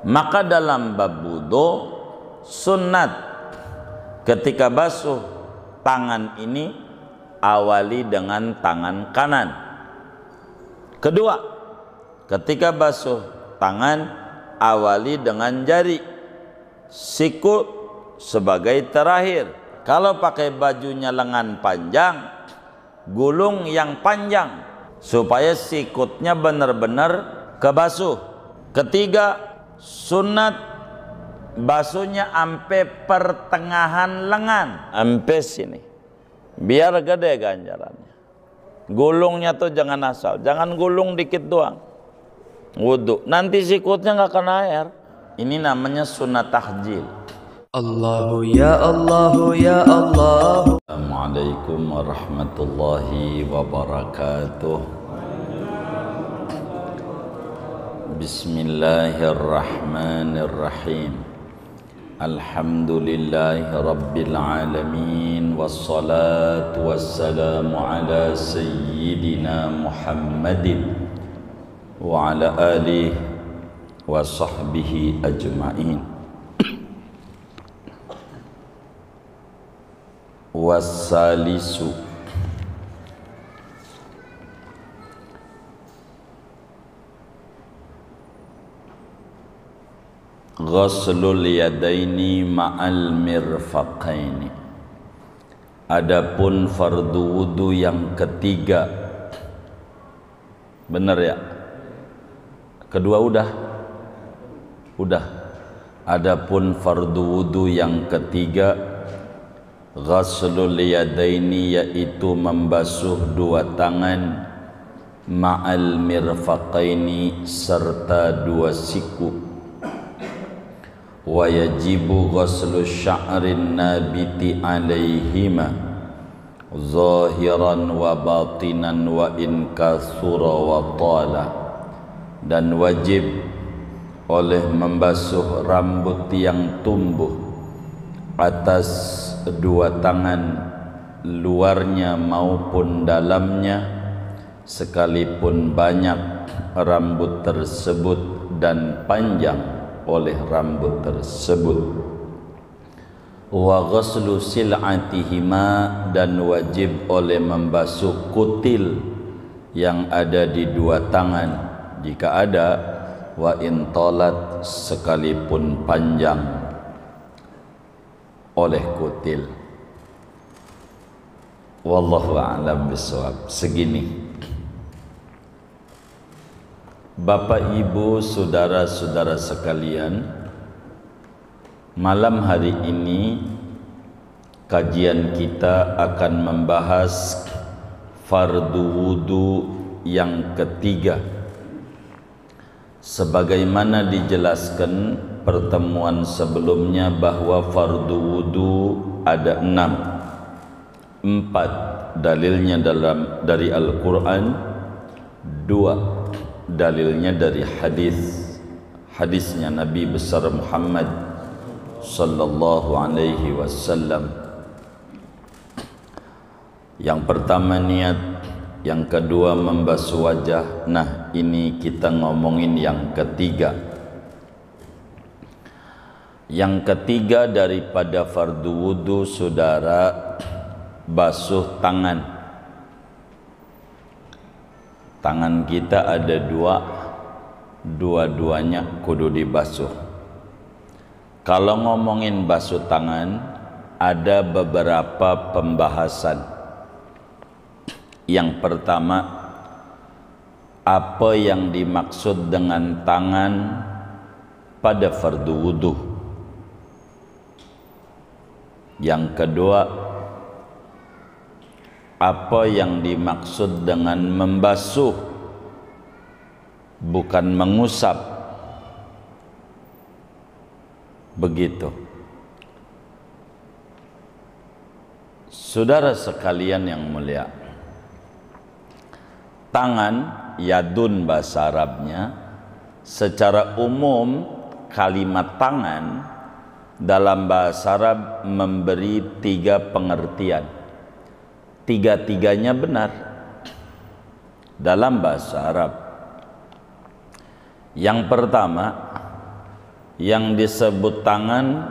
Maka dalam bab wudu sunnat ketika basuh tangan ini awali dengan tangan kanan. Kedua, ketika basuh tangan awali dengan jari, siku sebagai terakhir. Kalau pakai bajunya lengan panjang, gulung yang panjang supaya sikutnya benar-benar kebasuh. Ketiga, sunat basuhnya sampai pertengahan lengan, sampai sini, biar gede ganjarannya. Gulungnya tuh jangan asal, jangan gulung dikit doang. Wudu, nanti sikutnya nggak kena air. Ini namanya sunat tahjil. Allahu ya Allahu ya Allah. Assalamualaikum warahmatullahi wabarakatuh. Bismillahirrahmanirrahim. Alhamdulillahi rabbil alamin. Wassalatu wassalamu ala sayyidina Muhammadin wa ala alihi wa sahbihi ajma'in. Wassalisu ghaslul yadaini ma'al mirfaqaini. Adapun fardu wudu yang ketiga, benar ya? Kedua udah. Adapun fardu wudu yang ketiga, ghaslul yadaini, yaitu membasuh dua tangan, ma'al mirfaqaini, serta dua siku. Wa yajibu ghaslu sya'rin nabiti alaihima zahiran wa batinan wa in kathura wa tala. Dan wajib oleh membasuh rambut yang tumbuh atas dua tangan, luarnya maupun dalamnya, sekalipun banyak rambut tersebut dan panjang oleh rambut tersebut. Wa ghaslu sil'atihima, dan wajib oleh membasuh kutil yang ada di dua tangan jika ada, wa intalat, sekalipun panjang oleh kutil. Wallahu a'lam bishawab. Segini, Bapak Ibu saudara-saudara sekalian, malam hari ini kajian kita akan membahas fardu wudu yang ketiga. Sebagaimana dijelaskan pertemuan sebelumnya bahwa fardu wudu ada 6. 4 dalilnya dari Al-Quran, 2 dalilnya dari hadisnya Nabi besar Muhammad sallallahu alaihi wasallam. Yang pertama niat, yang kedua membasuh wajah. Nah, ini kita ngomongin yang ketiga. Yang ketiga daripada fardu wudu, saudara, basuh tangan. Tangan kita ada dua-duanya kudu dibasuh. Kalau ngomongin basuh tangan, ada beberapa pembahasan. Yang pertama, apa yang dimaksud dengan tangan pada fardu wudu. Yang kedua, apa yang dimaksud dengan membasuh, bukan mengusap. Begitu. Saudara sekalian yang mulia, tangan, yadun bahasa Arabnya, secara umum kalimat tangan dalam bahasa Arab memberi 3 pengertian. Tiga-tiganya benar dalam bahasa Arab. Yang pertama, Yang disebut tangan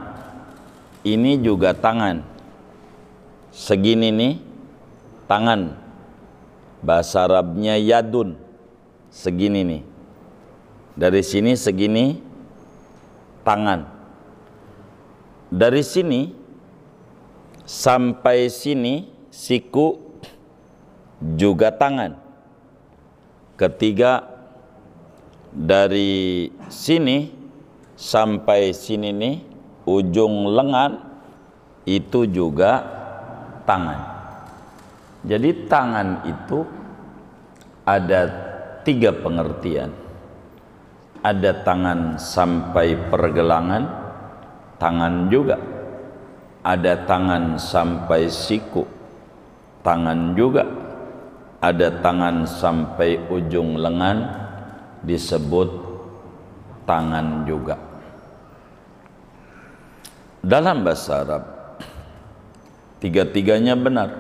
ini juga tangan. Segini nih tangan. Bahasa Arabnya yadun. Segini nih. Dari sini segini tangan. Dari sini sampai sini siku juga tangan. Ketiga, dari sini sampai sini nih ujung lengan itu juga tangan. Jadi tangan itu ada 3 pengertian. Ada tangan sampai pergelangan, tangan juga. Ada tangan sampai siku, tangan juga. Ada tangan sampai ujung lengan, disebut tangan juga. Dalam bahasa Arab, 3-tiganya benar.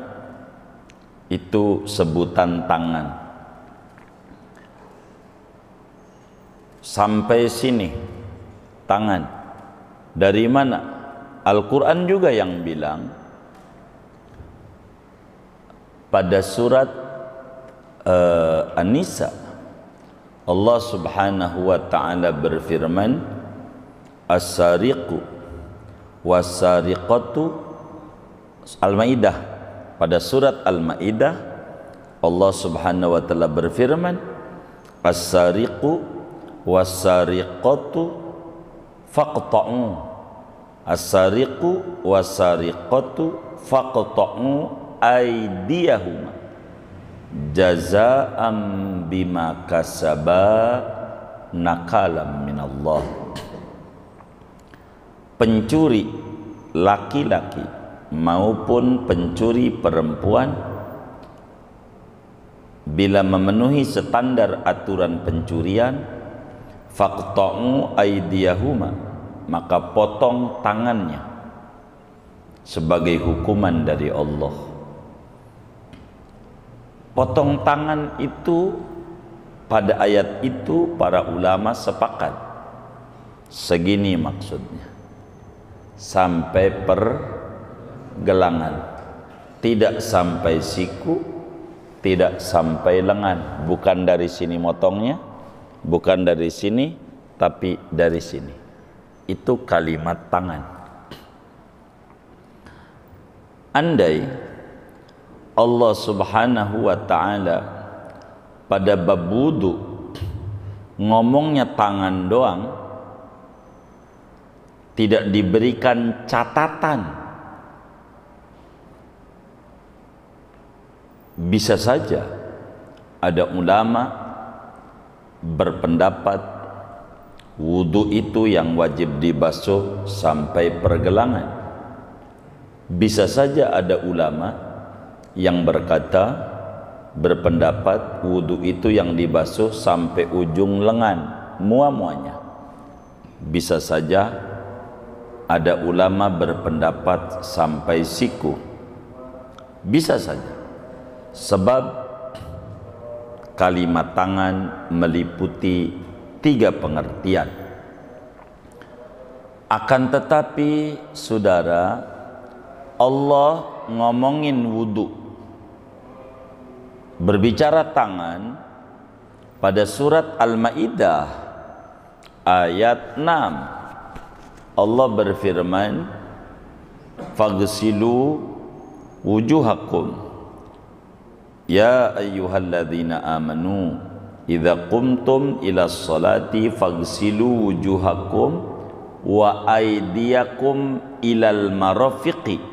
Itu sebutan tangan. Sampai sini tangan. Dari mana? Al-Quran juga yang bilang pada surat An-Nisa, Allah subhanahu wa ta'ala berfirman, as-sariqu was-sariqatu. Al-Maidah, pada surat Al-Maidah Allah subhanahu wa ta'ala berfirman, as-sariqu was-sariqatu faqta'u, as-sariqu was-sariqatu faqta'u aydiyahuma jazaa'an bima kasaba nakalam minallah. Pencuri laki-laki maupun pencuri perempuan bila memenuhi standar aturan pencurian, faqta'u aydiyahuma, maka potong tangannya sebagai hukuman dari Allah. Potong tangan itu, pada ayat itu para ulama sepakat segini maksudnya, sampai pergelangan, tidak sampai siku, tidak sampai lengan. Bukan dari sini motongnya, bukan dari sini, tapi dari sini. Itu kalimat tangan. Andai Allah subhanahu wa ta'ala pada bab wudu ngomongnya tangan doang, tidak diberikan catatan, bisa saja ada ulama berpendapat wudu itu yang wajib dibasuh sampai pergelangan. Bisa saja ada ulama yang berpendapat wudu itu yang dibasuh sampai ujung lengan, muanya. Bisa saja ada ulama berpendapat sampai siku. Bisa saja, sebab kalimat tangan meliputi 3 pengertian. Akan tetapi saudara, Allah ngomongin wudu, berbicara tangan pada surat Al-Maidah ayat 6. Allah berfirman, faghsilu wujuhakum ya ayyuhalladzina amanu idza qumtum ilas salati faghsilu wujuhakum wa aydiyakum ilal marafiqi.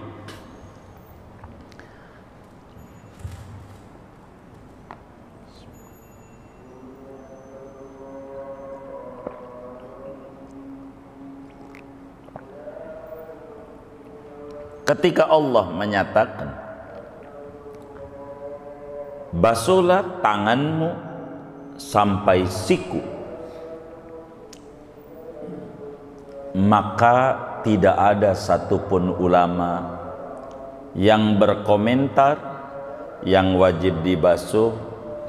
Ketika Allah menyatakan basuhlah tanganmu sampai siku, maka tidak ada satupun ulama yang berkomentar yang wajib dibasuh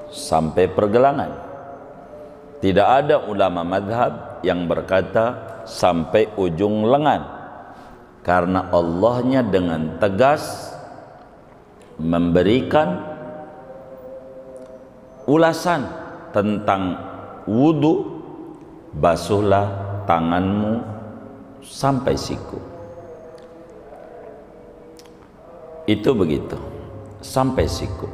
sampai pergelangan. Tidak ada ulama madhab yang berkata sampai ujung lengan, karena Allahnya dengan tegas memberikan ulasan tentang wudu. Basuhlah tanganmu sampai siku. Itu begitu, sampai siku.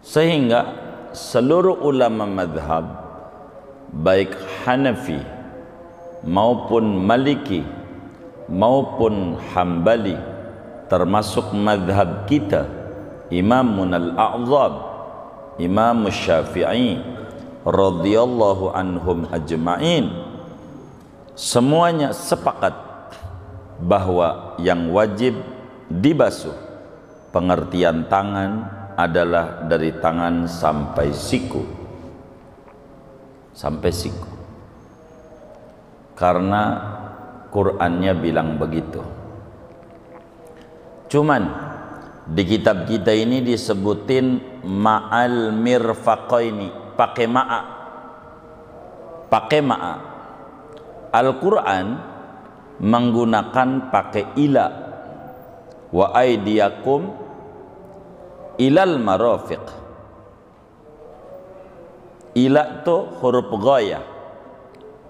Sehingga seluruh ulama madhab, baik Hanafi maupun Maliki maupun Hambali, termasuk madhab kita Imamun al-A'zam Imam Syafi'i radhiyallahu anhum ajma'in, semuanya sepakat bahwa yang wajib dibasuh pengertian tangan adalah dari tangan sampai siku, sampai siku, karena Qur'annya bilang begitu. Cuman di kitab kita ini disebutin ma'al mirfaqaini, pakai ma'a, pakai ma'a. Al-Quran menggunakan pakai ila, wa aidiyakum ilal marafiq. Ila itu huruf ghayah,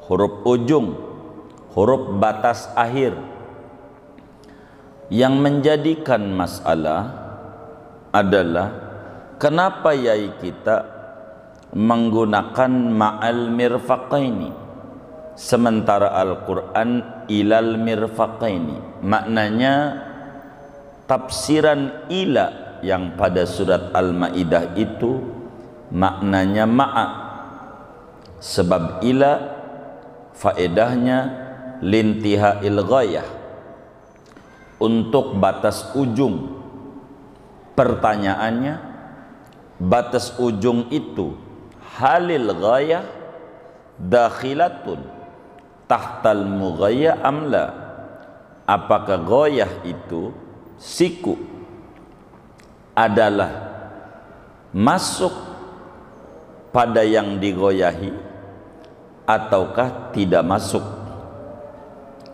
huruf ujung, huruf batas akhir. Yang menjadikan masalah adalah kenapa yai kita menggunakan ma'al mirfaqaini sementara Al-Quran ilal mirfaqaini. Maknanya tafsiran ila yang pada surat Al-Maidah itu maknanya ma'a, sebab ila faedahnya lintihail ghayah, untuk batas ujung. Pertanyaannya, batas ujung itu halil ghayah dakhilatun tahtal mughayya amla, apakah ghayah itu siku adalah masuk pada yang digoyahi ataukah tidak masuk?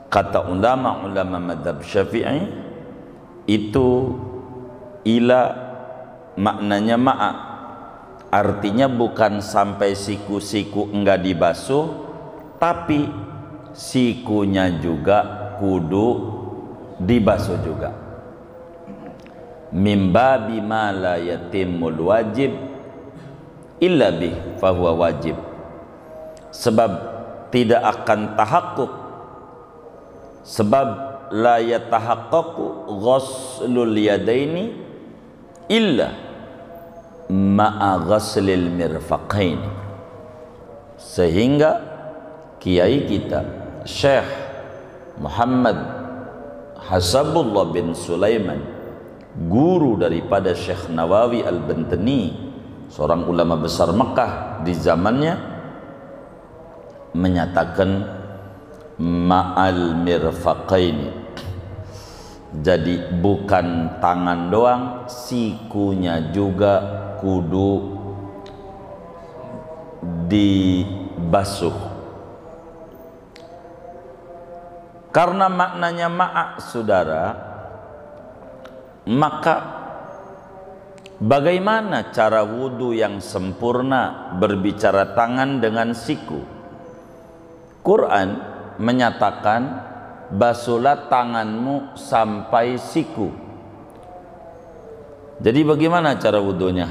Kata ulama-ulama madhab Syafi'i, itu ila maknanya ma'a, artinya bukan sampai siku-siku enggak dibasuh, tapi sikunya juga kudu dibasuh juga. Mimba bima la yatimul wajib illa bih fahuwa wajib, sebab tidak akan tahakkuk, sebab la yatahaqqaqu ghuslul yadaini illa ma'a ghuslil mirfaqaini. Sehingga kiai kita Syekh Muhammad Hasabullah bin Sulaiman, guru daripada Syekh Nawawi Al-Bantani, seorang ulama besar Mekah di zamannya, menyatakan ma'al mirfaqaini. Jadi bukan tangan doang, sikunya juga kudu dibasuh. Karena maknanya ma'a, saudara, maka bagaimana cara wudu yang sempurna berbicara tangan dengan siku? Quran menyatakan basuhlah tanganmu sampai siku. Jadi bagaimana cara wudunya?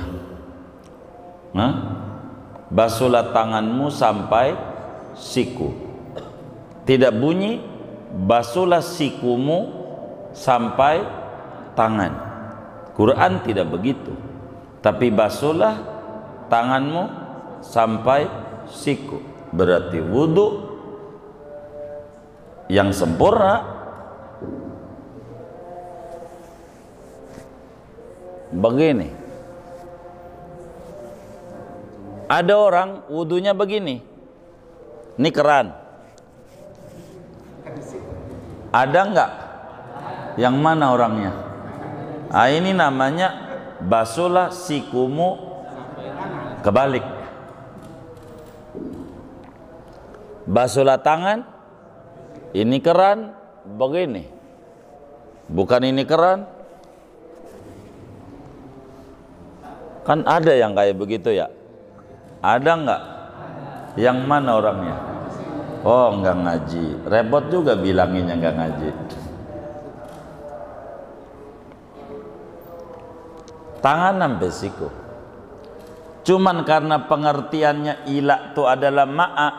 Basuhlah tanganmu sampai siku. Tidak bunyi basuhlah sikumu sampai tangan. Quran tidak begitu. Tapi basuhlah tanganmu sampai siku. Berarti wudu yang sempurna begini. Ada orang wudunya begini, ini keran, ada enggak? Yang mana orangnya? Ini namanya basuhlah sikumu kebalik. Basuhlah tangan, ini keran begini, bukan ini keran. Kan ada yang kayak begitu ya? Ada enggak? Yang mana orangnya? Oh, enggak ngaji. Repot juga bilanginnya enggak ngaji. Tangan sampai siku. Cuman karena pengertiannya ila itu adalah ma'a,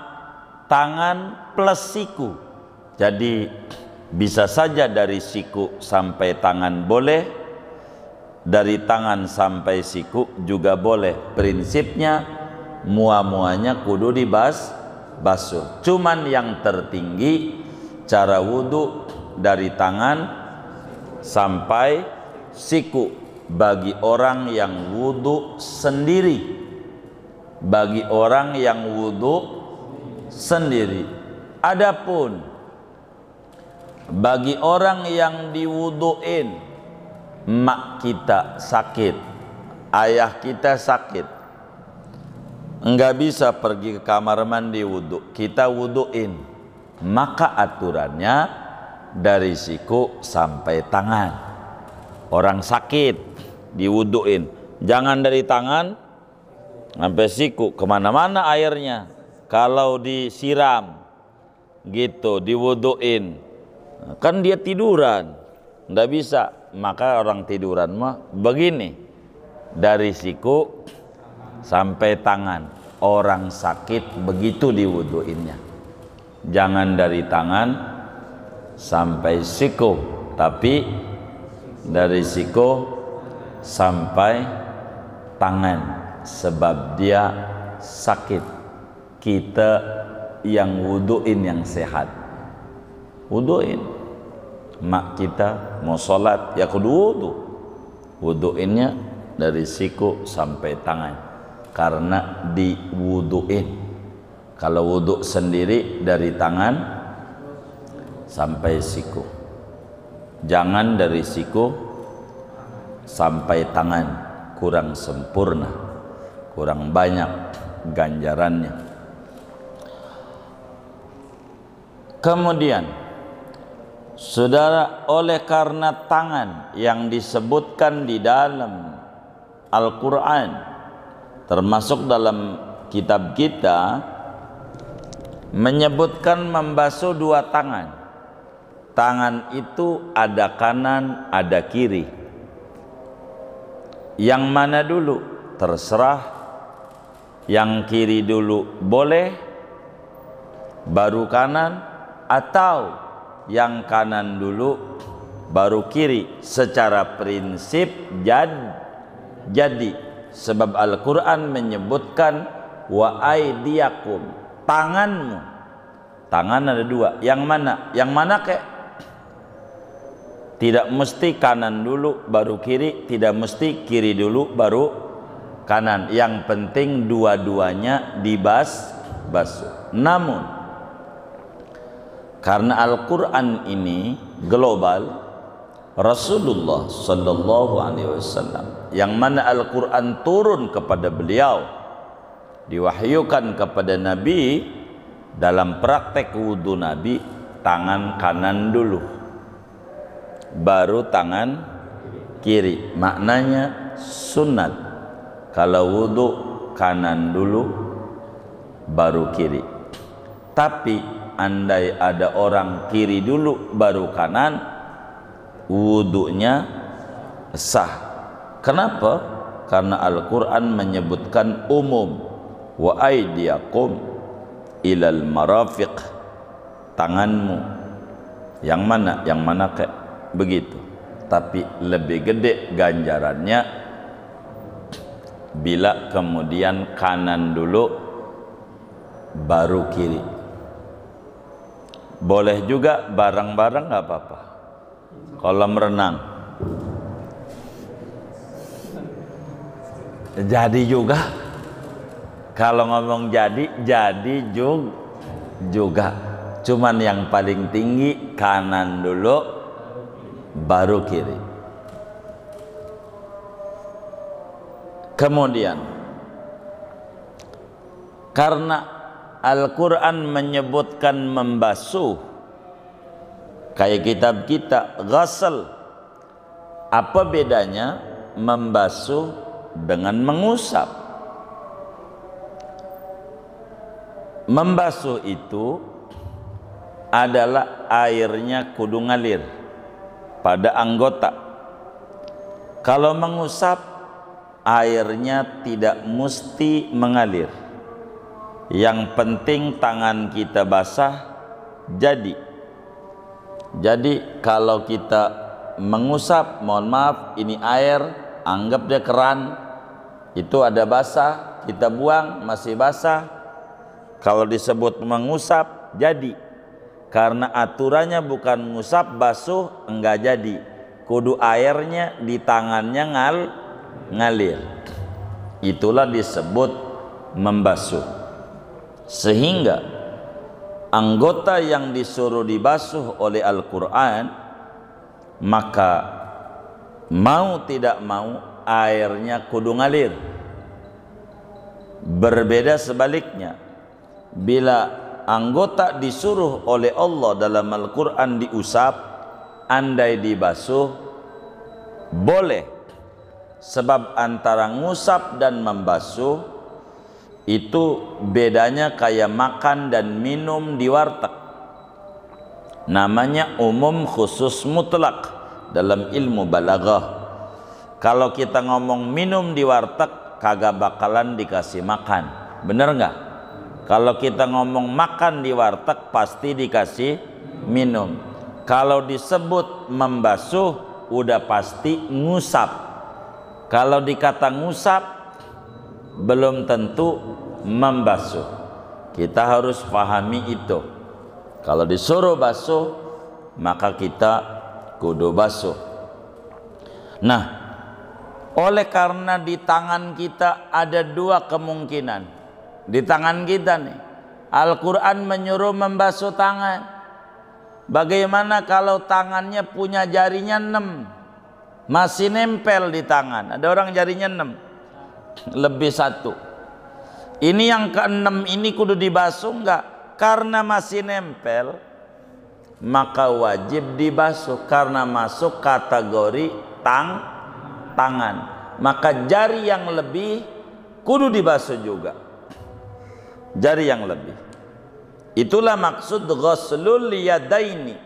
tangan plus siku. Jadi bisa saja dari siku sampai tangan boleh, dari tangan sampai siku juga boleh. Prinsipnya muanya kudu basuh. Cuman yang tertinggi cara wudu dari tangan sampai siku bagi orang yang wudu sendiri. Bagi orang yang wudu sendiri. Adapun bagi orang yang diwuduin, mak kita sakit, ayah kita sakit, enggak bisa pergi ke kamar mandi wudu, kita wuduin, maka aturannya dari siku sampai tangan. Orang sakit diwuduin, jangan dari tangan sampai siku, kemana-mana airnya. Kalau disiram gitu, diwuduin, kan dia tiduran, nggak bisa. Maka orang tiduran mah begini, dari siku sampai tangan. Orang sakit begitu diwuduinnya, jangan dari tangan sampai siku, tapi dari siku sampai tangan, sebab dia sakit. Kita yang wuduin yang sehat, wuduin. Mak kita mau sholat ya kudu wudu, wuduinnya dari siku sampai tangan karena diwuduin. Kalau wudu sendiri dari tangan sampai siku, jangan dari siku sampai tangan, kurang sempurna, kurang banyak ganjarannya. Kemudian saudara, oleh karena tangan yang disebutkan di dalam Al-Quran, termasuk dalam kitab kita, menyebutkan membasuh dua tangan. Tangan itu ada kanan, ada kiri. Yang mana dulu? Terserah. Yang kiri dulu boleh, baru kanan, atau yang kanan dulu baru kiri. Secara prinsip jadi, sebab Al-Quran menyebutkan wa aidiakum, tanganmu. Tangan ada dua, yang mana? Yang mana kek? Tidak mesti kanan dulu baru kiri, tidak mesti kiri dulu baru kanan. Yang penting dua-duanya dibasuh. Namun karena Al-Quran ini global, Rasulullah Sallallahu Alaihi Wasallam, yang mana Al-Quran turun kepada beliau, diwahyukan kepada Nabi, dalam praktek wudhu Nabi, tangan kanan dulu, baru tangan kiri. Maknanya sunat. Kalau wudhu kanan dulu, baru kiri. Tapi andai ada orang kiri dulu baru kanan, wudunya sah. Kenapa? Karena Al-Quran menyebutkan umum, wa aidiakum ilal marafiq, tanganmu. Yang mana? Yang mana kayak begitu. Tapi lebih gede ganjarannya bila kemudian kanan dulu baru kiri. Boleh juga bareng-bareng, nggak apa-apa. Kolam renang jadi juga. Kalau ngomong jadi juga. Cuman yang paling tinggi kanan dulu baru kiri. Kemudian karena Al-Quran menyebutkan membasuh, kayak kitab kita ghasal. Apa bedanya membasuh dengan mengusap? Membasuh itu adalah airnya kudu ngalir pada anggota. Kalau mengusap, airnya tidak mesti mengalir. Yang penting tangan kita basah. Jadi kalau kita mengusap, mohon maaf, ini air, anggap dia keran, itu ada basah, kita buang masih basah. Kalau disebut mengusap, jadi. Karena aturannya bukan ngusap basuh, enggak jadi. Kudu airnya di tangannya ngalir. Itulah disebut membasuh. Sehingga anggota yang disuruh dibasuh oleh Al-Quran, maka mau tidak mau airnya kudu ngalir. Berbeda sebaliknya, bila anggota disuruh oleh Allah dalam Al-Quran diusap, andai dibasuh boleh. Sebab antara ngusap dan membasuh itu bedanya kayak makan dan minum di warteg. Namanya umum khusus mutlak dalam ilmu balaghah. Kalau kita ngomong minum di warteg, kagak bakalan dikasih makan, bener nggak? Kalau kita ngomong makan di warteg, pasti dikasih minum. Kalau disebut membasuh, udah pasti ngusap. Kalau dikata ngusap, belum tentu membasuh. Kita harus pahami itu. Kalau disuruh basuh, maka kita kudu basuh. Nah, oleh karena di tangan kita ada dua kemungkinan. Di tangan kita nih, Al-Quran menyuruh membasuh tangan. Bagaimana kalau tangannya punya jarinya 6, masih nempel di tangan? Ada orang jarinya 6 lebih 1. Ini yang ke-6 ini kudu dibasuh enggak? Karena masih nempel, maka wajib dibasuh karena masuk kategori tangan. Maka jari yang lebih kudu dibasuh juga. Jari yang lebih. Itulah maksud ghuslul yadaini.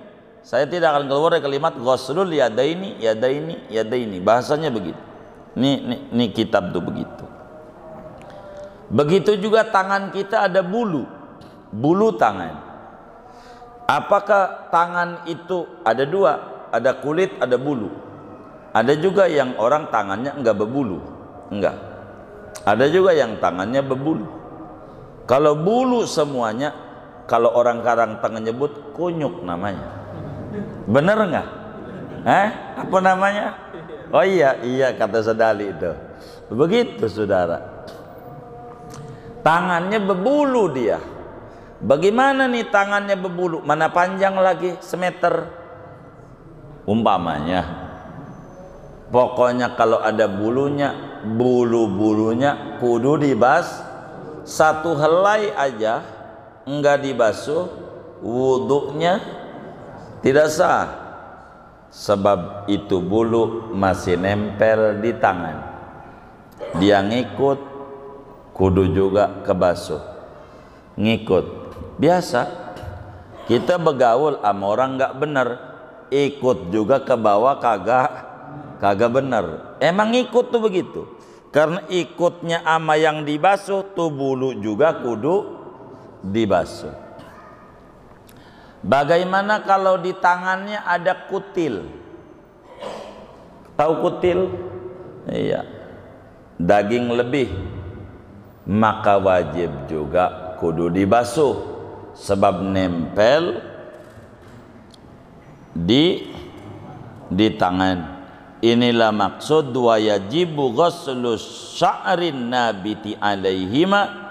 Saya tidak akan keluar dari kalimat ghuslul yadaini. Bahasanya begitu. Ini kitab tuh begitu. Begitu juga tangan kita ada bulu tangan. Apakah tangan itu ada dua? Ada kulit, ada bulu. Ada juga yang orang tangannya enggak berbulu. Enggak. Ada juga yang tangannya berbulu. Kalau bulu semuanya, kalau orang Karangtengah nyebut kunyuk namanya. Bener enggak? Apa namanya? Oh iya kata Sedali itu. Begitu saudara. Tangannya berbulu dia. Bagaimana nih tangannya berbulu? Mana panjang lagi semeter umpamanya. Pokoknya kalau ada bulunya, bulu-bulunya kudu dibasuh. Satu helai aja enggak dibasuh, wuduknya tidak sah. Sebab itu bulu masih nempel di tangan. Dia ngikut, kudu juga kebasuh. Ngikut. Biasa kita begaul sama orang nggak bener, ikut juga ke bawah kagak bener. Emang ikut tuh begitu. Karena ikutnya ama yang dibasuh tuh bulu juga kudu dibasuh. Bagaimana kalau di tangannya ada kutil? Tahu kutil? Iya. Daging lebih, maka wajib juga kudu dibasuh. Sebab nempel di tangan. Inilah maksud wa yajibu ghuslu sya'rin nabiti alaihima.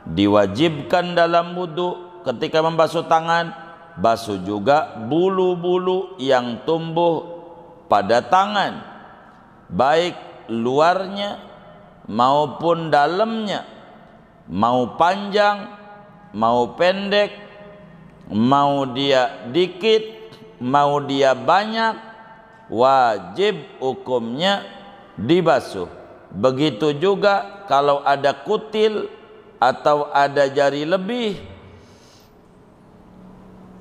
Diwajibkan dalam wudu ketika membasuh tangan, basuh juga bulu-bulu yang tumbuh pada tangan, baik luarnya maupun dalamnya, mau panjang mau pendek, mau dia dikit, mau dia banyak, wajib hukumnya dibasuh. Begitu juga kalau ada kutil atau ada jari lebih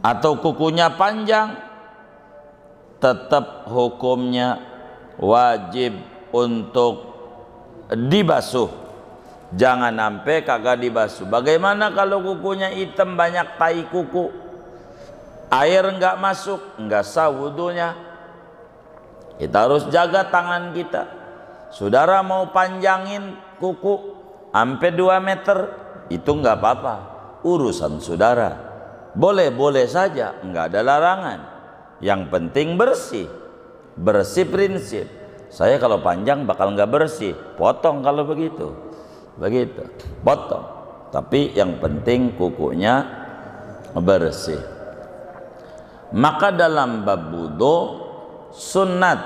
atau kukunya panjang, tetap hukumnya wajib untuk dibasuh. Jangan sampai kagak dibasuh. Bagaimana kalau kukunya hitam, banyak tai kuku, air enggak masuk, enggak sah wudunya. Kita harus jaga tangan kita. Saudara mau panjangin kuku sampai 2 meter, itu enggak apa-apa, urusan saudara. Boleh-boleh saja, enggak ada larangan. Yang penting bersih. Bersih prinsip. Saya kalau panjang bakal enggak bersih, potong kalau begitu. Begitu, potong. Tapi yang penting kukunya bersih. Maka dalam bab wudu sunnat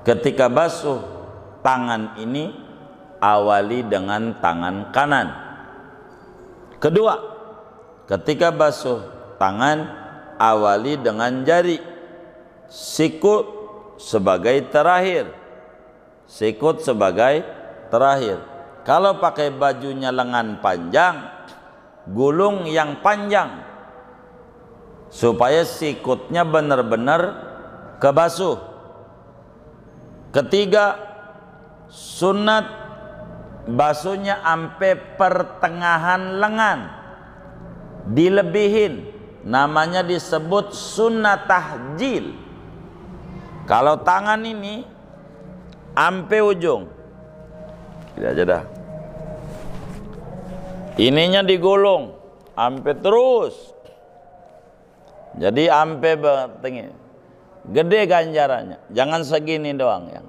ketika basuh tangan ini awali dengan tangan kanan. Kedua, ketika basuh tangan awali dengan jari. Sikut sebagai terakhir. Sikut sebagai terakhir. Kalau pakai bajunya lengan panjang, gulung yang panjang supaya sikutnya benar-benar kebasuh. Ketiga, sunat basuhnya sampai pertengahan lengan, dilebihin, namanya disebut sunat tahjil. Kalau tangan ini sampai ujung, tidak aja dah, ininya digulung sampai terus, jadi sampai bertengah. Gede ganjarannya, jangan segini doang, yang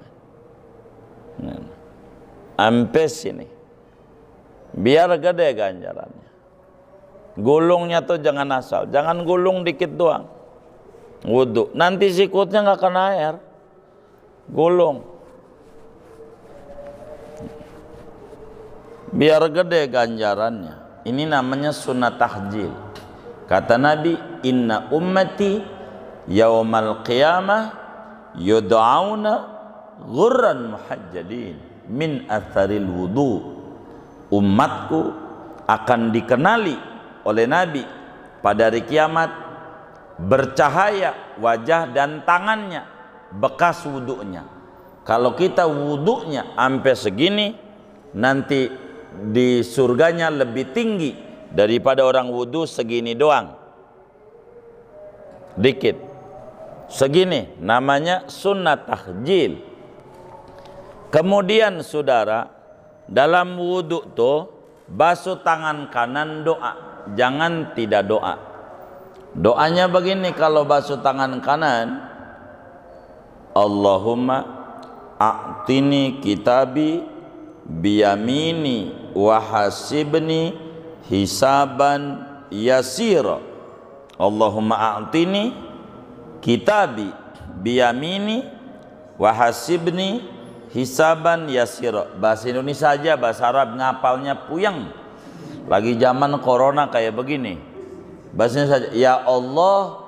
sampai sini, biar gede ganjarannya. Gulungnya tuh jangan asal, jangan gulung dikit doang. Wudu, nanti sikutnya nggak kena air, gulung. Biar gede ganjarannya. Ini namanya sunat tahjil. Kata Nabi, inna ummati yaumal qiyamah yud'auna ghurran muhajjalin min atharil wudu. Umatku akan dikenali oleh Nabi pada hari kiamat bercahaya wajah dan tangannya, bekas wudunya. Kalau kita wudunya sampai segini, nanti di surganya lebih tinggi daripada orang wudu segini doang, dikit segini, namanya sunnat tahjil. Kemudian saudara, dalam wudu tuh basuh tangan kanan doa, jangan tidak doa. Doanya begini kalau basuh tangan kanan, Allahumma a'tini kitabi biyamini wahasibni hisaban yasira. Allahumma a'tini kitabi biyamini wahasibni hisaban yasira. Bahasa Indonesia aja, bahasa Arab ngapalnya puyeng. Lagi zaman corona kayak begini, bahasanya saja, ya Allah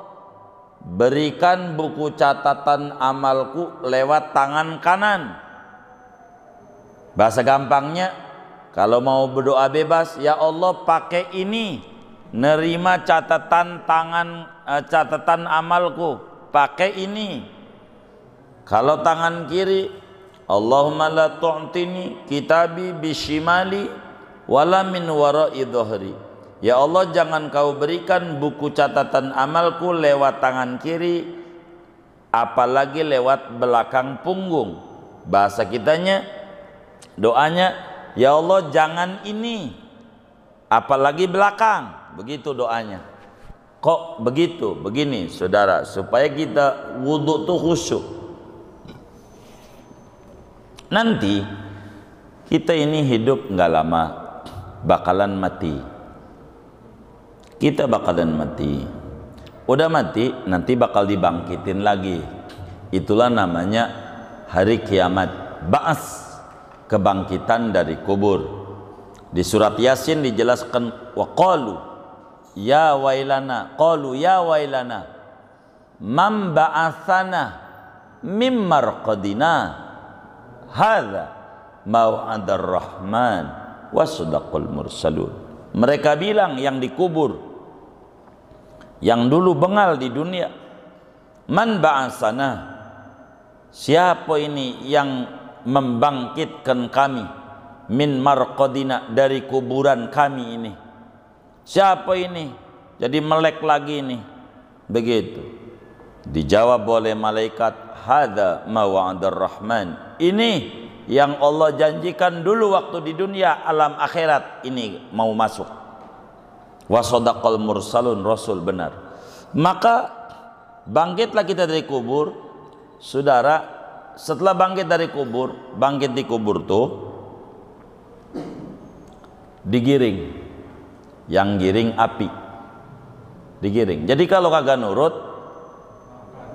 berikan buku catatan amalku lewat tangan kanan. Bahasa gampangnya, kalau mau berdoa bebas, ya Allah pakai ini, nerima catatan catatan amalku, pakai ini. Kalau tangan kiri, Allahumma la tu'tini kitabi bishimali wala min wara'i dhahri. Ya Allah, jangan kau berikan buku catatan amalku lewat tangan kiri, apalagi lewat belakang punggung. Bahasa kitanya, doanya, ya Allah jangan ini, apalagi belakang. Begitu doanya. Kok begitu? Begini saudara, supaya kita wudhu tuh khusyuk. Nanti kita ini hidup nggak lama, bakalan mati. Kita bakalan mati. Udah mati, nanti bakal dibangkitin lagi. Itulah namanya hari kiamat, ba'as, kebangkitan dari kubur. Di surat Yasin dijelaskan wa qalu ya wailana, qalu ya wailana man ba'atsana mim marqadina hadza mau'adar rahman wa sadaqal mursalun. Mereka bilang yang dikubur, yang dulu bengal di dunia, man ba'atsana, siapa ini yang membangkitkan kami, min marqadina, dari kuburan kami ini, siapa ini, jadi melek lagi ini. Begitu dijawab oleh malaikat, hadza ma wa'adar rahman, ini yang Allah janjikan dulu waktu di dunia, alam akhirat ini mau masuk. Wa sadaqal mursalun, rasul benar. Maka bangkitlah kita dari kubur, saudara. Setelah bangkit dari kubur, bangkit di kubur tuh digiring, yang giring api, digiring. Jadi kalau kagak nurut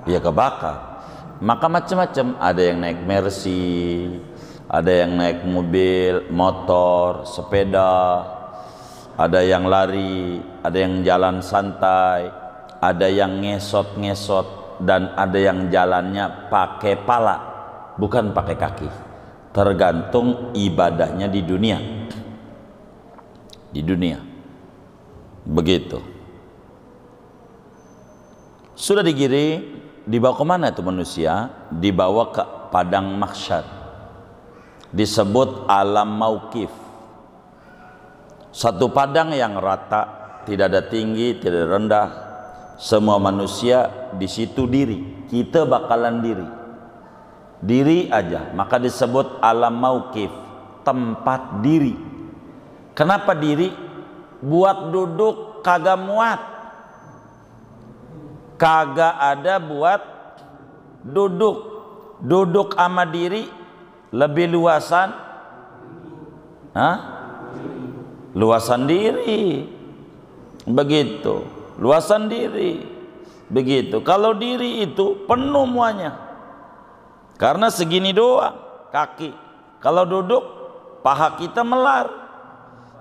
ya kebakar. Maka macam-macam, ada yang naik Mercy, ada yang naik mobil, motor, sepeda, ada yang lari, ada yang jalan santai, ada yang ngesot-ngesot, dan ada yang jalannya pakai pala, bukan pakai kaki. Tergantung ibadahnya di dunia. Di dunia begitu. Sudah digiring, dibawa kemana itu manusia? Dibawa ke padang mahsyar, disebut alam mauqif. Satu padang yang rata, tidak ada tinggi, tidak ada rendah, semua manusia di situ diri. Kita bakalan diri aja, maka disebut alam mauqif, tempat diri. Kenapa diri? Buat duduk kagak muat, kagak ada buat duduk sama diri lebih luasan, luasan diri, begitu, luasan diri, begitu. Kalau diri itu penuh muanya, karena segini doang kaki. Kalau duduk paha kita melar,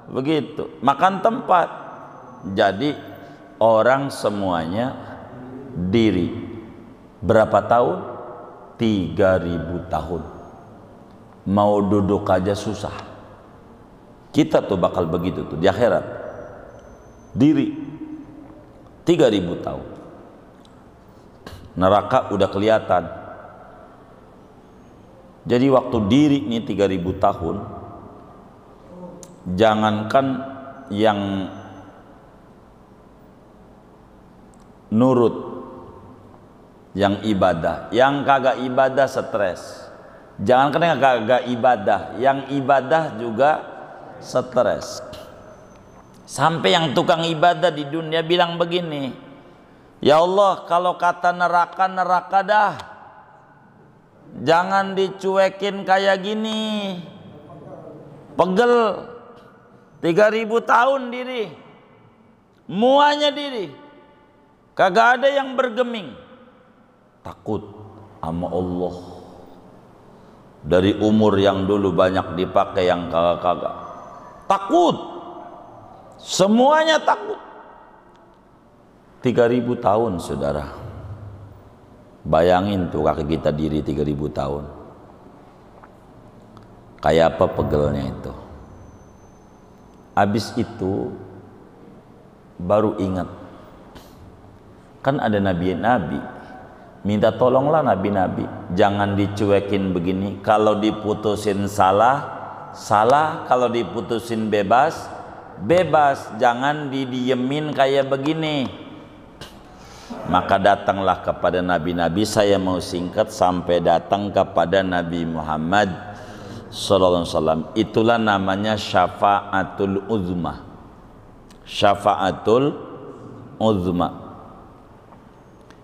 begitu. Makan tempat. Jadi orang semuanya diri. Berapa tahun? 3000 tahun. Mau duduk aja susah. Kita tuh bakal begitu tuh di akhirat. Diri 3000 tahun. Neraka udah kelihatan. Jadi waktu diri ini 3000 tahun, jangankan yang nurut, yang ibadah, yang kagak ibadah stres. Jangankan yang kagak ibadah, yang ibadah juga stres. Sampai yang tukang ibadah di dunia bilang begini, ya Allah, kalau kata neraka, neraka dah, jangan dicuekin kayak gini. Pegel 3000 tahun diri, muanya diri, kagak ada yang bergeming. Takut sama Allah. Dari umur yang dulu banyak dipakai yang kagak-kagak, takut, semuanya takut. 3000 tahun, saudara. Bayangin tuh kaki kita diri 3000 tahun, kayak apa pegelnya itu. Habis itu baru ingat, kan ada nabi-nabi, minta tolonglah nabi-nabi, jangan dicuekin begini. Kalau diputusin salah, kalau diputusin bebas, jangan didiemin kayak begini. Maka datanglah kepada nabi-nabi. Saya mau singkat sampai datang kepada Nabi Muhammad sallallahu alaihi wasallam. Itulah namanya syafaatul uzma. Syafaatul uzma.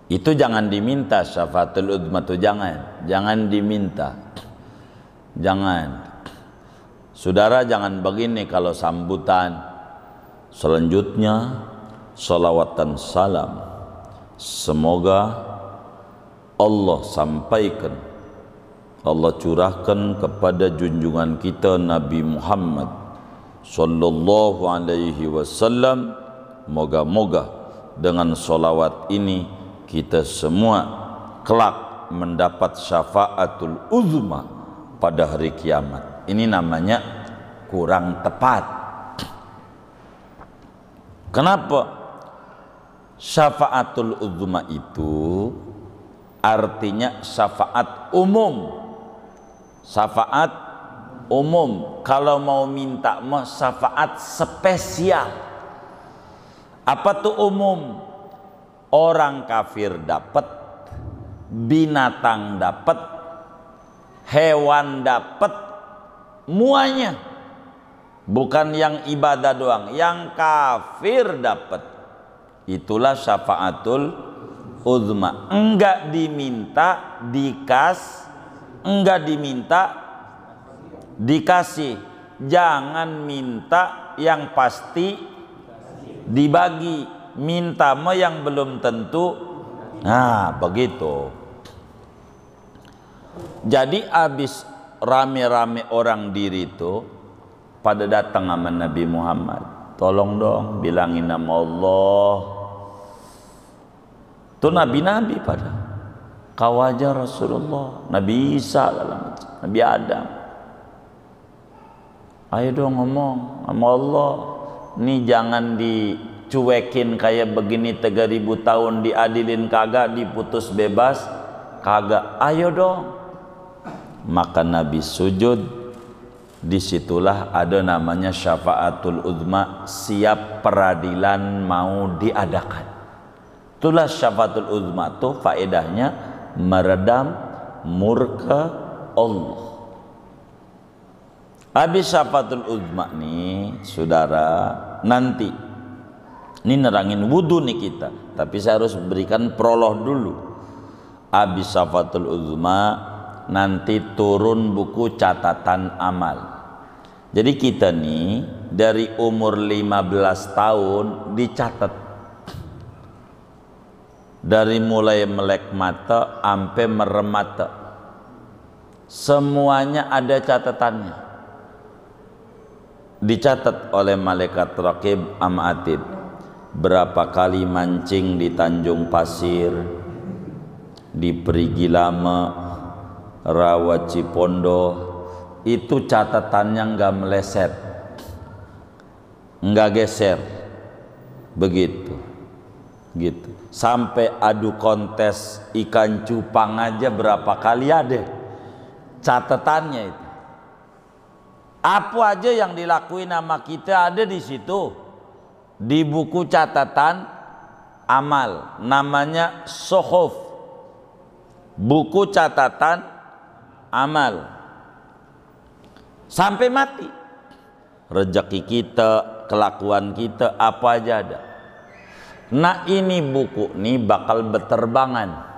Itu jangan diminta, syafaatul uzma itu jangan diminta. Jangan. Saudara jangan begini kalau sambutan. Selanjutnya salawat dan salam semoga Allah sampaikan, Allah curahkan kepada junjungan kita Nabi Muhammad sallallahu alaihi wasallam. Moga-moga dengan solawat ini kita semua kelak mendapat syafaatul uzma pada hari kiamat. Ini namanya kurang tepat. Kenapa? Syafaatul uzma itu artinya syafaat umum. Syafaat umum. Kalau mau minta mah syafaat spesial. Apa tuh umum? Orang kafir dapat, binatang dapat, hewan dapat, muanya. Bukan yang ibadah doang, yang kafir dapat. Itulah syafaatul uzma. Enggak diminta enggak diminta dikasih. Jangan minta yang pasti dibagi, minta mah yang belum tentu. Nah, begitu. Jadi abis rame-rame orang diri itu pada datang sama Nabi Muhammad, tolong dong bilangin nama Allah. Itu nabi-nabi pada kawaja Rasulullah, Nabi Isa, Nabi Adam. Ayo dong ngomong sama Allah. Ini jangan dicuekin kayak begini 3000 tahun, diadilin kagak, diputus bebas kagak. Ayo dong. Maka Nabi sujud. Disitulah ada namanya syafaatul uzma, siap peradilan mau diadakan. Itulah syafaatul uzma tuh faedahnya meredam murka Allah. Habis syafaatul uzma nih saudara, nanti ini nerangin wudhu nih kita, tapi saya harus berikan prolog dulu. Habis syafaatul uzma nanti turun buku catatan amal. Jadi kita nih dari umur 15 tahun dicatat, dari mulai melek mata sampai merem mata, semuanya ada catatannya. Dicatat oleh malaikat raqib ama atid. Berapa kali mancing di Tanjung Pasir, di Perigi Lama, Rawa Cipondo, itu catatannya nggak meleset, nggak geser, begitu, gitu. Sampai adu kontes ikan cupang aja berapa kali ada catatannya itu. Apa aja yang dilakuin sama kita ada di situ, di buku catatan amal, namanya sohuf, buku catatan amal, sampai mati. Rezeki kita, kelakuan kita, apa aja ada. Nah ini buku nih bakal berterbangan.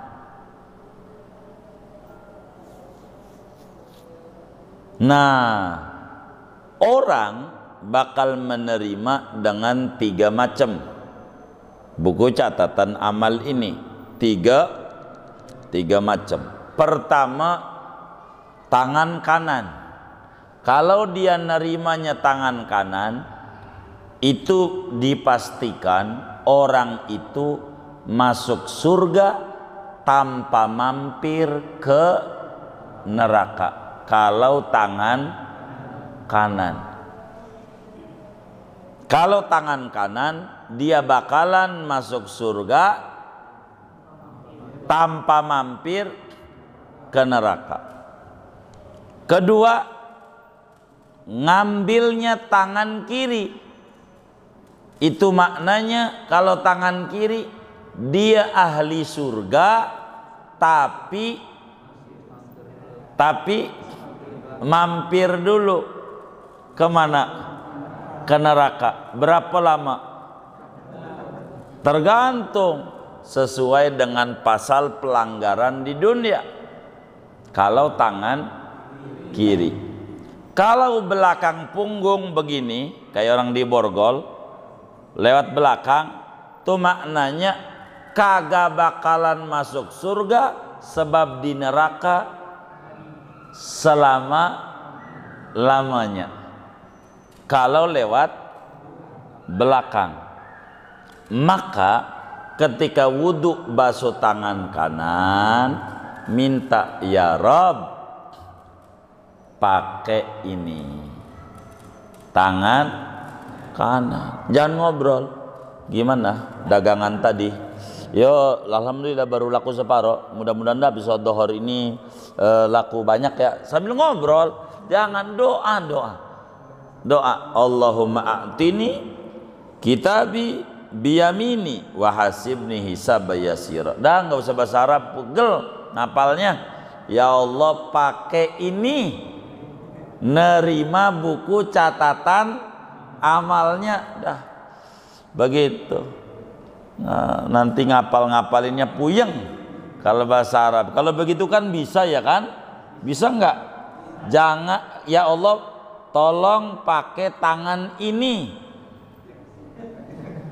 Nah orang bakal menerima dengan 3 macam buku catatan amal ini. Tiga macam. Pertama, tangan kanan. Kalau dia nerimanya tangan kanan, itu dipastikan orang itu masuk surga tanpa mampir ke neraka. Kalau tangan kanan. Kalau tangan kanan, dia bakalan masuk surga tanpa mampir ke neraka. Kedua, ngambilnya tangan kiri. Itu maknanya kalau tangan kiri dia ahli surga, tapi mampir dulu kemana? Ke neraka. Berapa lama? Tergantung sesuai dengan pasal pelanggaran di dunia. Kalau tangan kiri, kalau belakang punggung begini kayak orang di borgol lewat belakang, tuh maknanya kagak bakalan masuk surga sebab di neraka selama-lamanya. kalau lewat belakang. Maka ketika wudhu basuh tangan kanan, minta ya Rob pakai ini tangan kanan, jangan ngobrol. Gimana dagangan tadi? Yo, alhamdulillah baru laku separuh. Mudah-mudahan habis dohor ini laku banyak ya. Sambil ngobrol, jangan doa. Allahumma a'tini kitabi biyamini wa hasibni hisaba yasira. Dah nggak usah bahasa Arab, pegel ngapalnya. Ya Allah pakai ini nerima buku catatan amalnya, dah begitu. Nah, nanti ngapal-ngapalinnya puyeng kalau bahasa Arab. Kalau begitu kan bisa ya kan? Bisa nggak? Jangan, ya Allah tolong pakai tangan ini.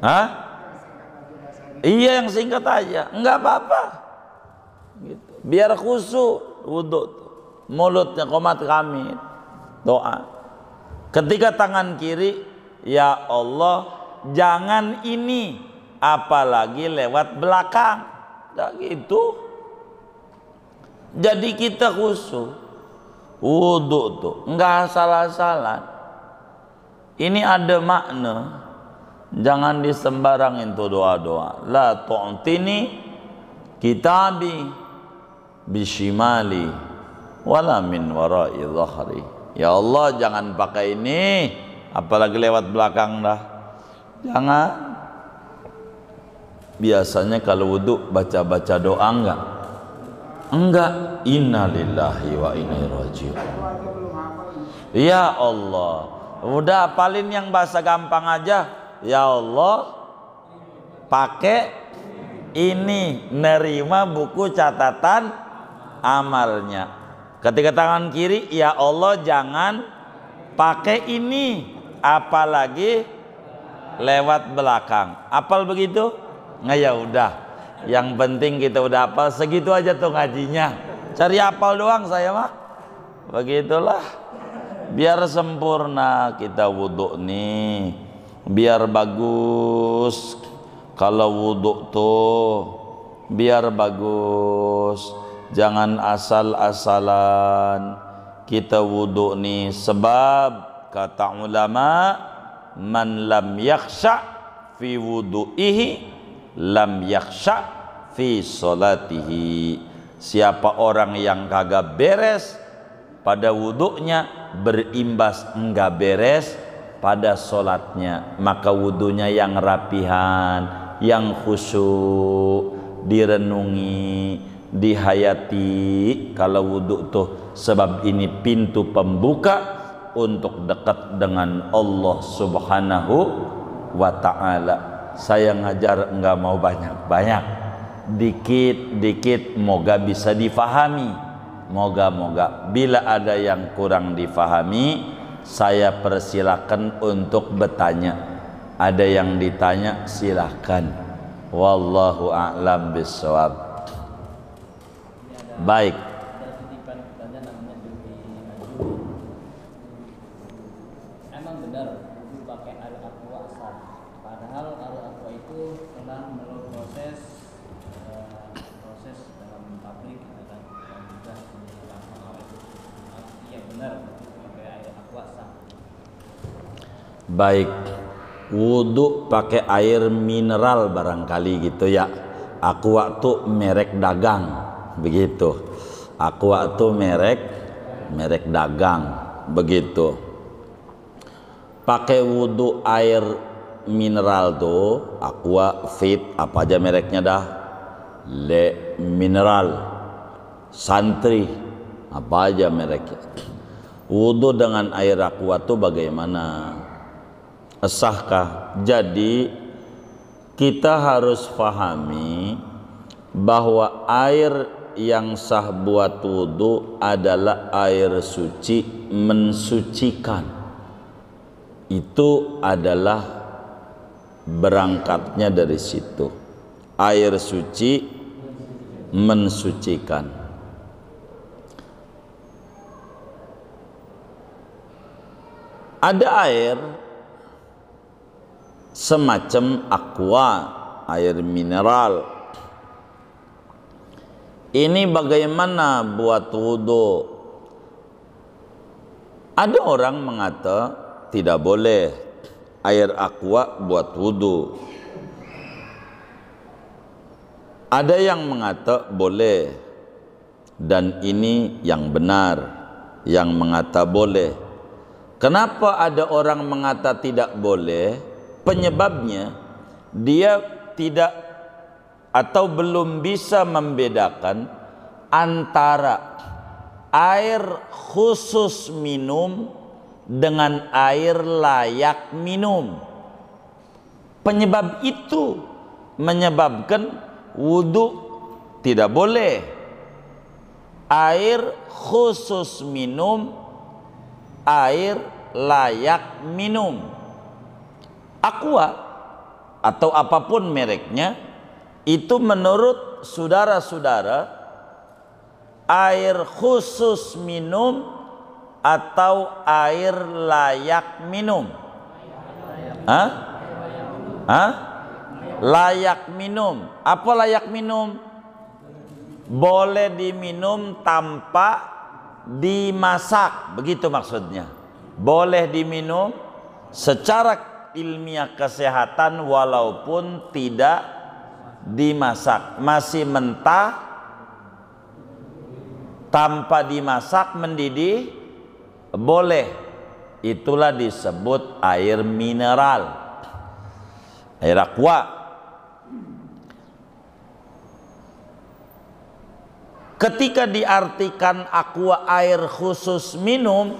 Hah? Iya, yang singkat aja, nggak apa-apa. Gitu. Biar khusyuk wudhu, mulutnya qomat kami doa. Ketika tangan kiri, ya Allah jangan ini, apalagi lewat belakang. Nah, gitu. Jadi kita khusyuk wudhu tuh nggak salah-salah. Ini ada makna. Jangan disembarangin tuh doa-doa. La tu'tini kitabi bishimali wala min warai dhahri. Ya Allah jangan pakai ini apalagi lewat belakang dah. Jangan. Biasanya kalau wudhu baca-baca doa enggak? Enggak. Innalillahi wa inna ilaihi raji'un. Ya Allah, udah hafalin yang bahasa gampang aja. Ya Allah pakai ini nerima buku catatan amalnya. Ketika tangan kiri, ya Allah jangan pakai ini apalagi lewat belakang. Hafal begitu? Nggak, ya udah. Yang penting kita udah hafal, segitu aja tuh ngajinya. Cari hafal doang saya mah. Begitulah. Biar sempurna kita wudhu nih. Biar bagus. Kalau wudhu tuh biar bagus. Jangan asal-asalan kita wudhu nih. Sebab kata ulama, man lam yakhsha fi wudhu'ihi lam yakhsha fi sholatihi. Siapa orang yang kagak beres pada wudhunya, berimbas enggak beres pada sholatnya, maka wudhunya yang rapihan, yang khusyuk, direnungi, dihayati. Kalau wudhu tuh sebab ini pintu pembuka untuk dekat dengan Allah Subhanahu wa ta'ala. Saya ngajar enggak mau banyak-banyak, dikit-dikit, moga bisa difahami. Moga-moga bila ada yang kurang difahami, saya persilakan untuk bertanya. Ada yang ditanya silakan. Wallahu a'lam bishawab. Baik. Emang benar wudhu pakai air aqua sah? Padahal air aqua itu telah melalui proses dalam pabrik dan juga menjelaskan awet. Iya benar pakai air aqua sah. Baik. Wudhu pakai air mineral barangkali gitu ya. Aqua tuh merek dagang begitu. Aqua tuh merek dagang begitu. Pakai wudhu air mineral tuh Aqua, Fit, apa aja mereknya dah, Le Mineral, Santri, apa aja mereknya. Wudhu dengan air Aqua tuh bagaimana? Sahkah? Jadi kita harus pahami bahwa air yang sah buat wudhu adalah air suci, mensucikan. Itu adalah berangkatnya dari situ. Air suci mensucikan. Ada air semacam aqua, air mineral. Ini bagaimana buat wudu? Ada orang mengata tidak boleh air aqua buat wudu. Ada yang mengata boleh, dan ini yang benar, yang mengata boleh. Kenapa ada orang mengata tidak boleh? Penyebabnya dia tidak atau belum bisa membedakan antara air khusus minum dengan air layak minum. Penyebab itu menyebabkan wudu tidak boleh. Air khusus minum, air layak minum. Aqua atau apapun mereknya, itu menurut saudara-saudara air khusus minum atau air layak minum. Layak minum. Apa layak minum? Boleh diminum tanpa dimasak, begitu maksudnya. Boleh diminum secara ilmiah kesehatan walaupun tidak dimasak, masih mentah tanpa dimasak mendidih boleh. Itulah disebut air mineral, air aqua. Ketika diartikan aqua air khusus minum,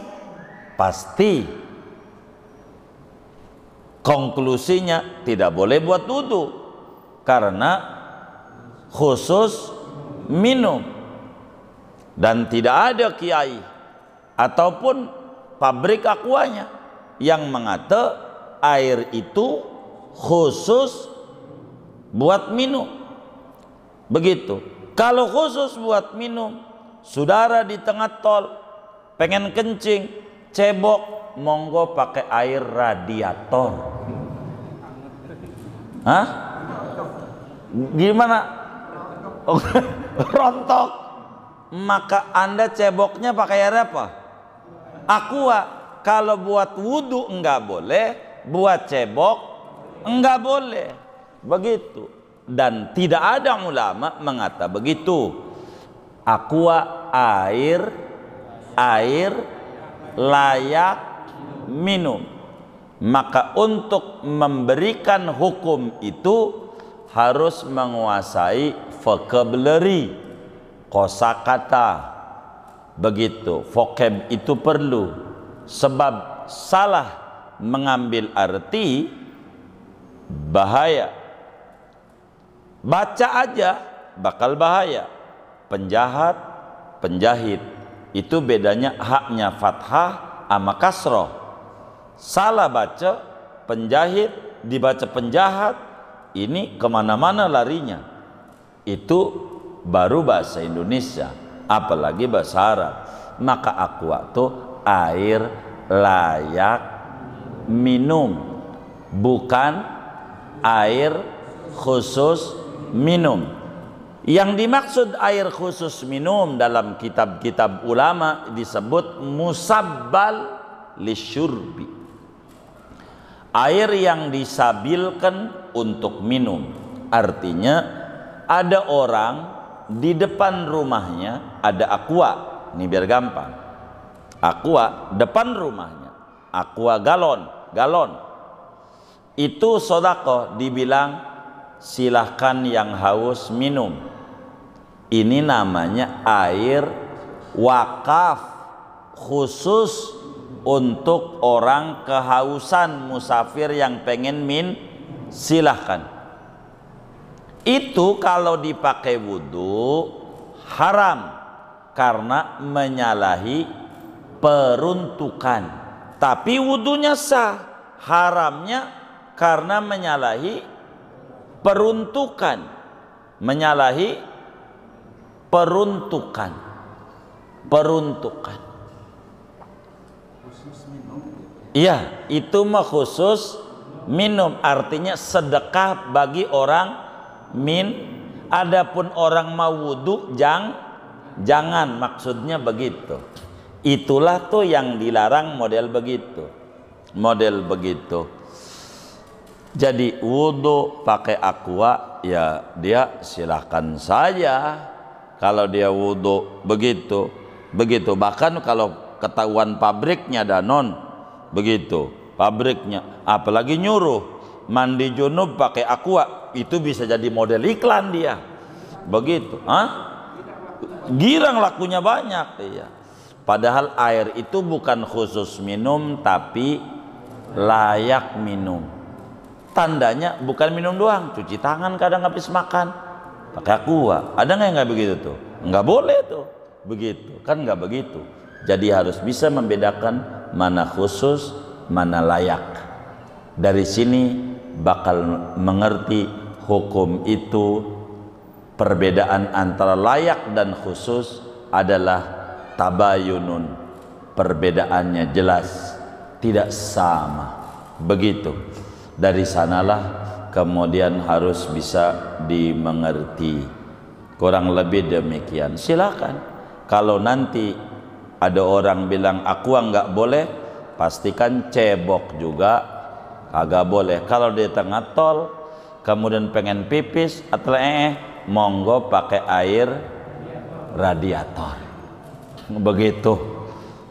pasti konklusinya tidak boleh buat wudu karena khusus minum. Dan tidak ada kiai ataupun pabrik aquanya yang mengata air itu khusus buat minum. Begitu. Kalau khusus buat minum, saudara di tengah tol pengen kencing, cebok, monggo pakai air radiator. Hah? Gimana? Rontok. Maka Anda ceboknya pakai air apa? Aqua. Kalau buat wudu enggak boleh, buat cebok enggak boleh. Begitu. Dan tidak ada ulama mengata begitu. Aqua air layak minum. Maka untuk memberikan hukum itu harus menguasai vocabulary, kosakata. Begitu, vocab itu perlu. Sebab salah mengambil arti bahaya. Baca aja bakal bahaya. Penjahat, penjahit, itu bedanya haknya fathah sama kasroh. Salah baca penjahit, dibaca penjahat, ini kemana-mana larinya. Itu baru bahasa Indonesia, apalagi bahasa Arab. Maka aqua itu air layak minum, bukan air khusus minum. Yang dimaksud air khusus minum dalam kitab-kitab ulama disebut musabbal lisyurbi, air yang disabilkan untuk minum. Artinya ada orang di depan rumahnya ada aqua. Ini biar gampang. Aqua depan rumahnya, aqua galon. Itu sedekah, dibilang silahkan yang haus minum. Ini namanya air wakaf khusus untuk orang kehausan, musafir yang pengen silahkan. Itu kalau dipakai wudu haram karena menyalahi peruntukan. Tapi wudunya sah. Haramnya karena menyalahi peruntukan, menyalahi peruntukan. Iya, itu mah khusus minum, artinya sedekah bagi orang adapun orang mau wudu jangan, maksudnya begitu. Itulah tuh yang dilarang model begitu. Jadi wudu pakai aqua ya dia silahkan saja kalau dia wudu begitu. Bahkan kalau ketahuan pabriknya Danone begitu, pabriknya apalagi nyuruh mandi junub pakai aqua, itu bisa jadi model iklan dia begitu. Girang lakunya banyak. Iya. Padahal air itu bukan khusus minum tapi layak minum. Tandanya bukan minum doang, cuci tangan kadang habis makan pakai aqua. Ada nggak yang nggak begitu tuh? Nggak boleh tuh begitu, kan nggak begitu. Jadi harus bisa membedakan mana khusus, mana layak. Dari sini bakal mengerti hukum itu. Perbedaan antara layak dan khusus adalah tabayunun. Perbedaannya jelas, tidak sama. Begitu. Dari sanalah kemudian harus bisa dimengerti. Kurang lebih demikian. Silakan. Kalau nanti ada orang bilang aqua nggak boleh, pastikan cebok juga agak boleh. Kalau di tengah tol kemudian pengen pipis atau monggo pakai air radiator. Begitu.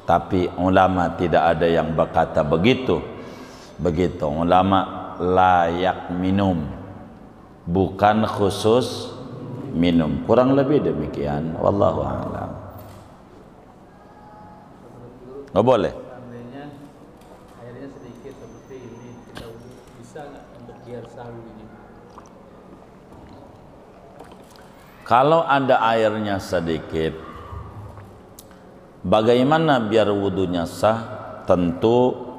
Tapi ulama tidak ada yang berkata begitu. Ulama layak minum, bukan khusus minum. Kurang lebih demikian. Wallahu a'lam. Nggak boleh. Seandainya airnya sedikit seperti ini, kita bisa nggak untuk biar selalu ini? Kalau ada airnya sedikit, bagaimana biar wudunya sah? Tentu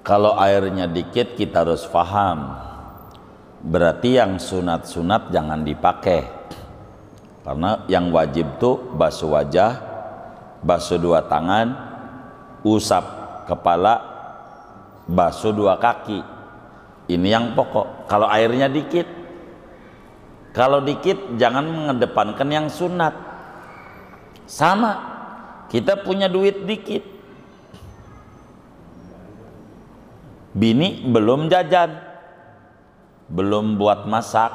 kalau airnya dikit kita harus paham, berarti yang sunat-sunat jangan dipakai. Karena yang wajib tuh basuh wajah, basuh dua tangan, usap kepala, basuh dua kaki. Ini yang pokok. Kalau airnya dikit, kalau dikit jangan mengedepankan yang sunat. Sama, kita punya duit dikit, bini belum jajan, belum buat masak,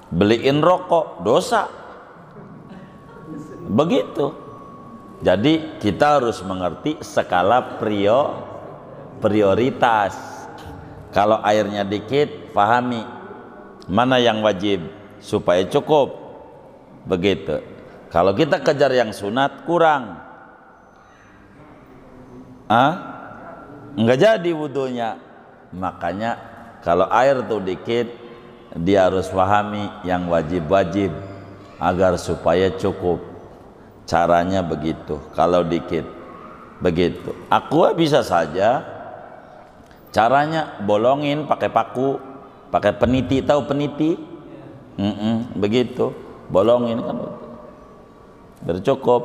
beliin rokok, dosa. Begitu. Jadi kita harus mengerti skala prioritas. Kalau airnya dikit, pahami mana yang wajib supaya cukup. Begitu. Kalau kita kejar yang sunat kurang, nggak jadi wudunya. Makanya kalau air tuh dikit, dia harus pahami yang wajib-wajib agar supaya cukup. Caranya begitu. Kalau dikit begitu. Aqua bisa saja caranya bolongin pakai paku, pakai peniti. Tahu peniti? Begitu, bolongin kan biar cukup.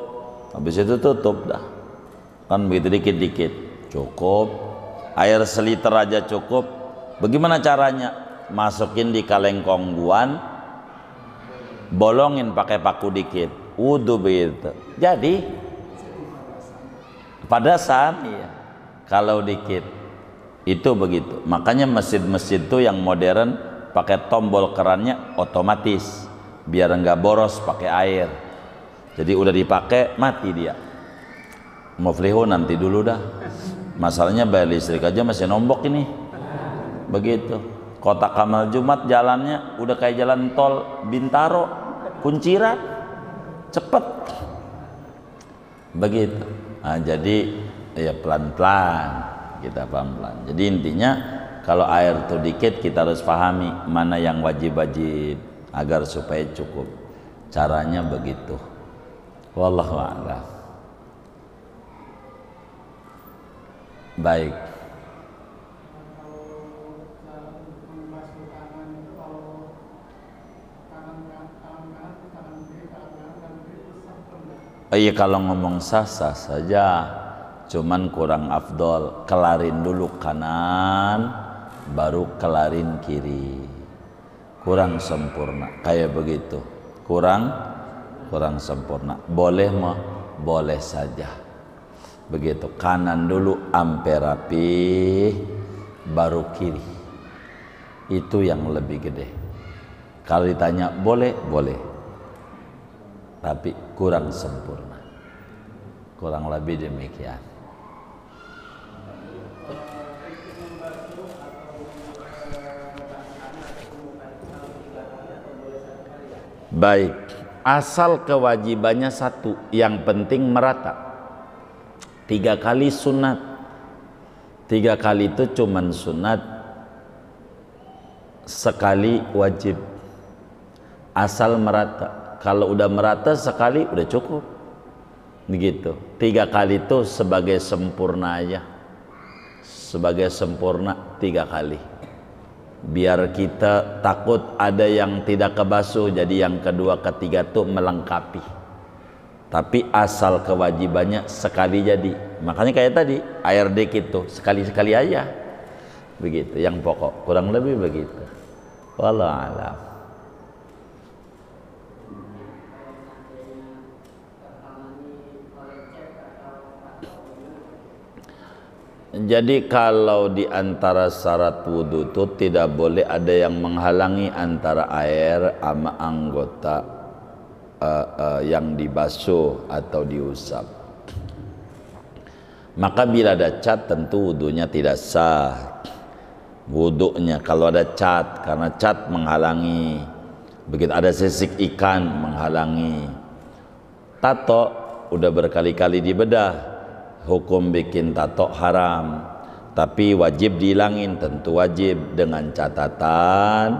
Habis itu tutup dah, kan begitu, dikit-dikit cukup. Air seliter aja cukup. Bagaimana caranya? Masukin di kaleng kongguan, bolongin pakai paku dikit, wudu begitu. Jadi padasan, iya. Kalau dikit itu begitu. Makanya masjid-masjid tuh yang modern pakai tombol kerannya otomatis biar enggak boros pakai air. Jadi udah dipakai mati dia. Muflihun nanti dulu dah. Masalahnya bayar listrik aja masih nombok ini. Begitu. Kota Kamal Jumat jalannya udah kayak jalan tol Bintaro, Kunciran, cepet. Begitu. Nah, jadi ya pelan-pelan, kita pelan-pelan. Jadi intinya kalau air tuh dikit kita harus pahami mana yang wajib-wajib agar supaya cukup. Caranya begitu. Wallahu a'lam. Baik. Iya, kalau ngomong sah-sah saja. cuman kurang afdol. Kelarin dulu kanan, baru kelarin kiri. Kurang sempurna, kayak begitu. Kurang sempurna. Boleh mah, boleh saja. Begitu, kanan dulu ampe rapi, baru kiri. Itu yang lebih gede. Kalau ditanya boleh, boleh. Tapi kurang sempurna. Kurang lebih demikian. Baik, asal kewajibannya satu, yang penting merata. 3 kali sunat. 3 kali itu cuman sunat, sekali wajib. Asal merata. Kalau udah merata sekali udah cukup. Begitu. 3 kali itu sebagai sempurna aja. Sebagai sempurna 3 kali. Biar kita takut ada yang tidak kebasuh, jadi yang kedua ketiga tuh melengkapi. Tapi asal kewajibannya sekali jadi. Makanya kayak tadi air dikit tuh sekali-sekali aja. Begitu yang pokok, kurang lebih begitu. Wallahu a'lam. Jadi kalau di antara syarat wudhu itu tidak boleh ada yang menghalangi antara air sama anggota yang dibasuh atau diusap. Maka bila ada cat tentu wudhunya tidak sah. Wudhunya kalau ada cat, karena cat menghalangi. Begitu ada sisik ikan menghalangi. Tato udah berkali-kali dibedah. Hukum bikin tato haram, tapi wajib dihilangin, tentu wajib dengan catatan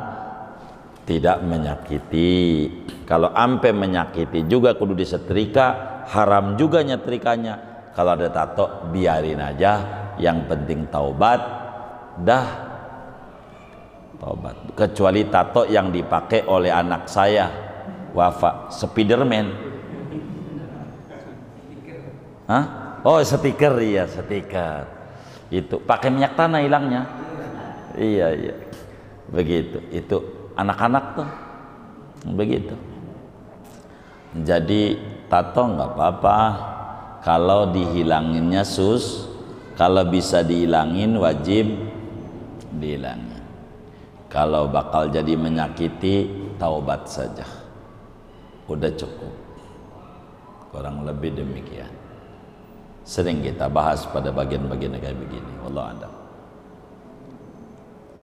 tidak menyakiti. Kalau ampe menyakiti juga kudu disetrika, haram juga nyetrikanya. Kalau ada tato biarin aja, yang penting taubat, dah taubat. Kecuali tato yang dipakai oleh anak saya, Wafa, Spiderman. Hah? Oh, stiker, iya stiker. Itu pakai minyak tanah hilangnya. Iya. Begitu. Itu anak-anak tuh. Begitu. Jadi tato nggak apa-apa kalau dihilanginnya kalau bisa dihilangin wajib dihilangin. Kalau bakal jadi menyakiti, taubat saja. Udah cukup. Kurang lebih demikian. Sering kita bahas pada bagian-bagian kayak begini. Wallahu a'lam.